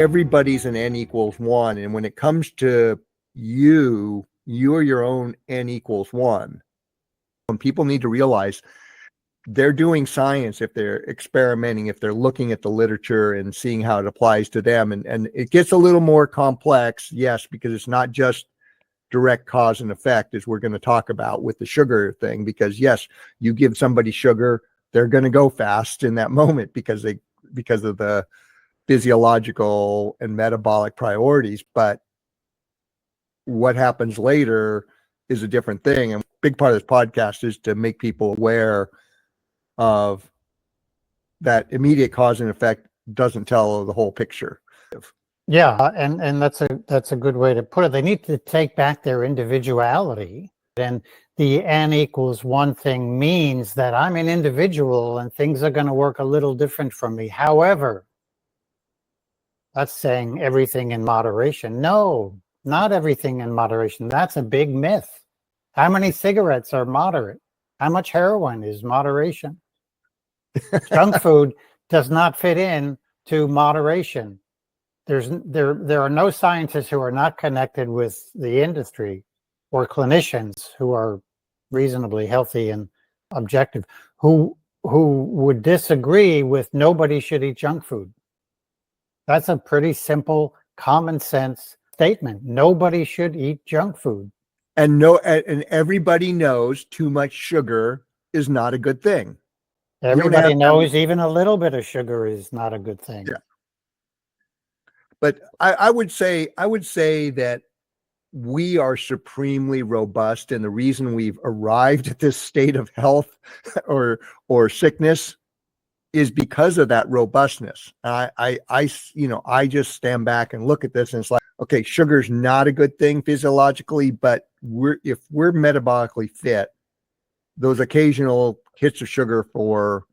everybody's an n equals 1. And when it comes to you're your own n equals 1. When people need to realize they're doing science, if they're experimenting, if they're looking at the literature and seeing how it applies to them. And it gets a little more complex, yes, because it's not just direct cause and effect, as we're going to talk about with the sugar thing. Because yes, you give somebody sugar, they're going to go fast in that moment because of the physiological and metabolic priorities. But what happens later is a different thing. And a big part of this podcast is to make people aware of that immediate cause and effect doesn't tell the whole picture. Yeah, and that's a good way to put it. They need to take back their individuality. And the n equals 1 thing means that I'm an individual and things are going to work a little different for me. However, that's saying everything in moderation. No, not everything in moderation. That's a big myth. How many cigarettes are moderate? How much heroin is moderation? Junk food does not fit in to moderation. There are no scientists who are not connected with the industry or clinicians who are reasonably healthy and objective who would disagree with nobody should eat junk food. That's a pretty simple, common sense statement. Nobody should eat junk food. And everybody knows too much sugar is not a good thing. Everybody knows even a little bit of sugar is not a good thing. Yeah. But I would say that we are supremely robust, and the reason we've arrived at this state of health or sickness is because of that robustness. I just stand back and look at this, and it's like, okay, sugar's not a good thing physiologically, but if we're metabolically fit, those occasional hits of sugar for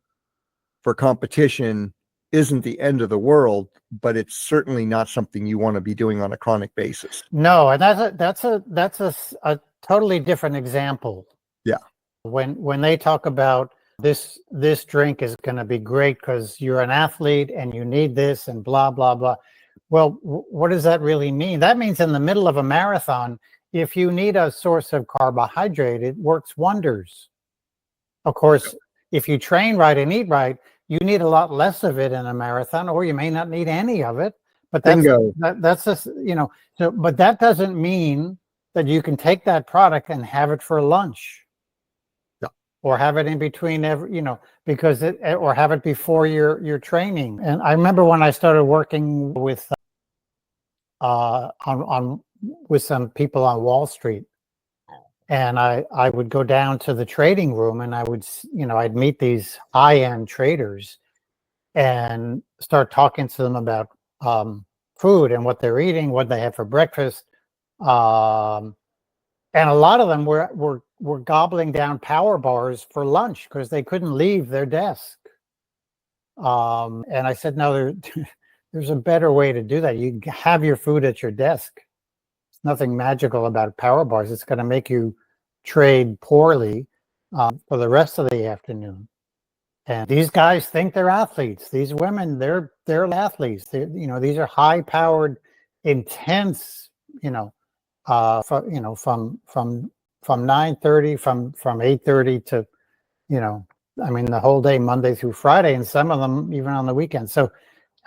competition isn't the end of the world, but it's certainly not something you want to be doing on a chronic basis. No, and that's a totally different example. Yeah. When they talk about this drink is going to be great because you're an athlete and you need this and blah, blah, blah. Well, what does that really mean? That means in the middle of a marathon, if you need a source of carbohydrate, it works wonders. Of course, if you train right and eat right, you need a lot less of it in a marathon, or you may not need any of it. But that's just, so, but that doesn't mean that you can take that product and have it for lunch. Or have it in between because or have it before your training. And I remember when I started working with with some people on Wall Street, and I would go down to the trading room and I would, I'd meet these high-end traders and start talking to them about food and what they're eating, what they have for breakfast. And a lot of them were gobbling down power bars for lunch because they couldn't leave their desk. And I said, no, there's a better way to do that. You have your food at your desk. There's nothing magical about power bars. It's going to make you trade poorly for the rest of the afternoon. And these guys think they're athletes. These women, they're athletes. These are high-powered, intense, from 9:30, from 8:30 to, the whole day, Monday through Friday, and some of them even on the weekend. So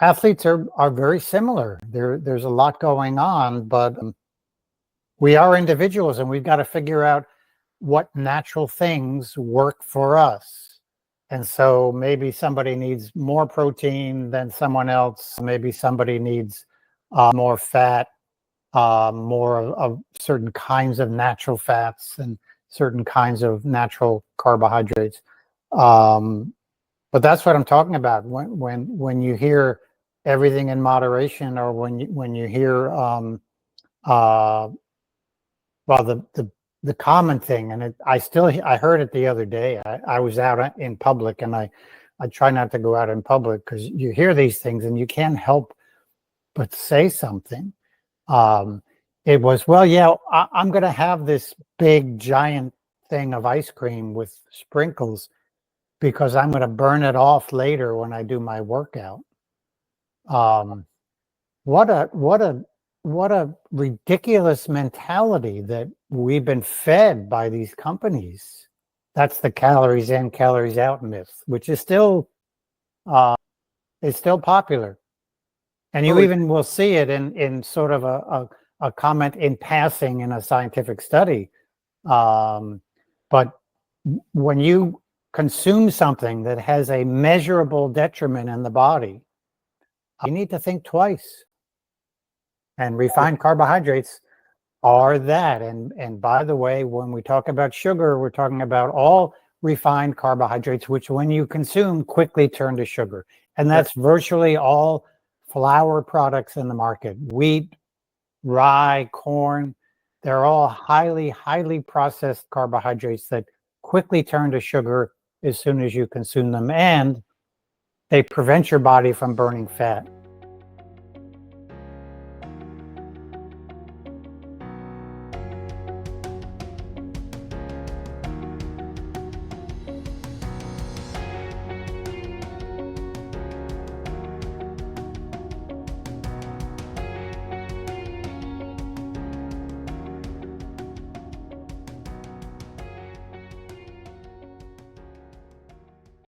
athletes are very similar. There's a lot going on, but we are individuals, and we've got to figure out what natural things work for us. And so maybe somebody needs more protein than someone else. Maybe somebody needs more fat, more of certain kinds of natural fats and certain kinds of natural carbohydrates. But that's what I'm talking about when you hear everything in moderation, or when you hear the common thing, and I heard it the other day. I was out in public, and I try not to go out in public because you hear these things and you can't help but say something. It was, well, yeah, I'm going to have this big giant thing of ice cream with sprinkles because I'm going to burn it off later when I do my workout. what a ridiculous mentality that we've been fed by these companies. That's the calories in, calories out myth, which is still popular. And you even will see it in sort of a comment in passing in a scientific study. But when you consume something that has a measurable detriment in the body, you need to think twice. And refined carbohydrates are that. And by the way, when we talk about sugar, we're talking about all refined carbohydrates, which when you consume quickly turn to sugar. And that's virtually all flour products in the market. Wheat, rye, corn, they're all highly, highly processed carbohydrates that quickly turn to sugar as soon as you consume them. And they prevent your body from burning fat.